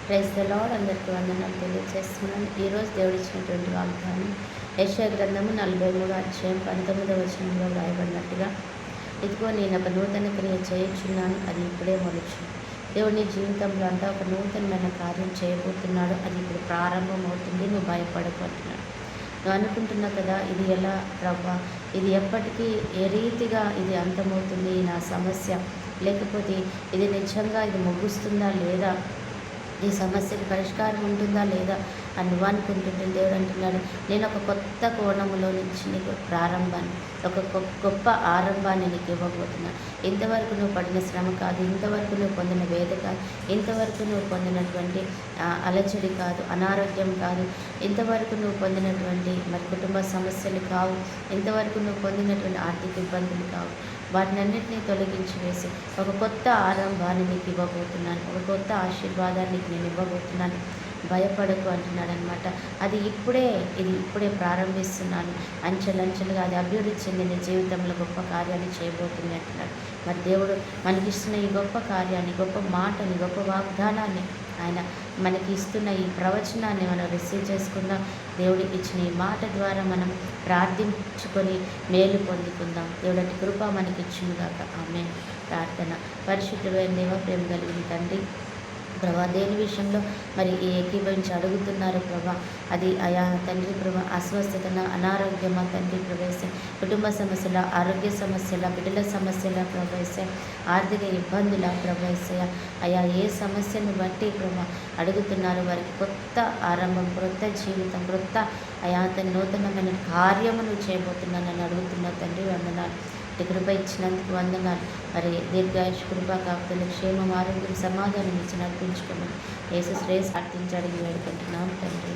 Praise the lord. అందరికీ వందనాలు తెలియజేస్తున్నాను. ఈరోజు దేవుడు ఇచ్చినటువంటి వాగ్దానం యెషయా గ్రంథము 43వ అధ్యాయం 19వ వచనంలో రాయబడినట్టుగా, ఇదిగో నేను ఒక నూతన క్రియ చేయుచున్నాను, అది ఇప్పుడే మొలుచు. దేవుడు నీ జీవితంలో అంతా ఒక నూతనమైన కార్యం చేయబోతున్నాడు, అది ఇప్పుడు ప్రారంభం అవుతుంది, నువ్వు భయపడబోతున్నాడు. నువ్వు అనుకుంటున్నావు కదా, ఇది ఎలా ప్రభా, ఇది ఎప్పటికీ ఏ రీతిగా ఇది అంతమవుతుంది నా సమస్య, లేకపోతే ఇది నిజంగా ఇది ముగుస్తుందా లేదా, ఈ సమస్యకి పరిష్కారం ఉంటుందా లేదా అని నువ్వు అనుకుంటుంటే దేవుడు అంటున్నాడు, నేను ఒక కొత్త కోణములో నుంచి నీకు ప్రారంభాన్ని, ఒక గొప్ప ఆరంభాన్ని నీకు ఇవ్వబోతున్నాను. ఇంతవరకు నువ్వు పడిన శ్రమ కాదు, ఇంతవరకు నువ్వు పొందిన వేద కాదు, ఇంతవరకు నువ్వు పొందినటువంటి అలచడి కాదు, అనారోగ్యం కాదు, ఇంతవరకు నువ్వు పొందినటువంటి మరి కుటుంబ సమస్యలు కావు, ఇంతవరకు నువ్వు పొందినటువంటి ఆర్థిక ఇబ్బందులు కావు. వాటినన్నింటినీ తొలగించి వేసి ఒక కొత్త ఆరంభాన్ని నీకు ఇవ్వబోతున్నాను, ఒక కొత్త ఆశీర్వాదాన్ని నేను ఇవ్వబోతున్నాను, భయపడకు అంటున్నాడు అనమాట. ఇది ఇప్పుడే ప్రారంభిస్తున్నాను, అంచెలంచెలుగా అది అభివృద్ధి చెందిన జీవితంలో గొప్ప కార్యాన్ని చేయబోతుంది అంటున్నాడు. మరి దేవుడు మనకిస్తున్న ఈ గొప్ప కార్యాన్ని, గొప్ప మాటని, గొప్ప వాగ్దానాన్ని, ఆయన మనకి ఇస్తున్న ఈ ప్రవచనాన్ని మనం రిసీవ్ చేసుకుందాం. దేవుడు ఇచ్చిన ఈ మాట ద్వారా మనం ప్రార్థించుకొని మేలు పొందుకుందాం. దేవుడి కృప మనకి ఇచ్చునుగాక. ఆమేన్. ప్రార్థన. పరిశుద్ధుడైన దేవ, ప్రేమ కలిగిన తండ్రి ప్రభా, దేని విషయంలో మరి ఏకీభవించి అడుగుతున్నారు ప్రభా, అది అయా తండ్రి ప్రభా, అస్వస్థతన, అనారోగ్యమా తండ్రి ప్రవేశం, కుటుంబ సమస్యల, ఆరోగ్య సమస్యల, బిడ్డల సమస్యల ప్రవేశం, ఆర్థిక ఇబ్బందుల ప్రవేశ, అయా ఏ సమస్యను బట్టి ప్రభా అడుగుతున్నారు, వారికి కొత్త ఆరంభం, కొత్త జీవితం, కొత్త అయా తన నూతనమైన కార్యమును చేయబోతున్నానని అడుగుతున్నా తండ్రి. వందనాలు. కృప ఇచ్చినందుకు వందనాలు. మరి దీర్ఘాయుష్ కృప కాపుతున్న క్షేమం, ఆరోగ్యం, సమాధానం ఇచ్చి నడిపించుకోమని యేసు శ్రేయస్ అర్థించి అడిగి వేడుకుంటున్నాం తండ్రి.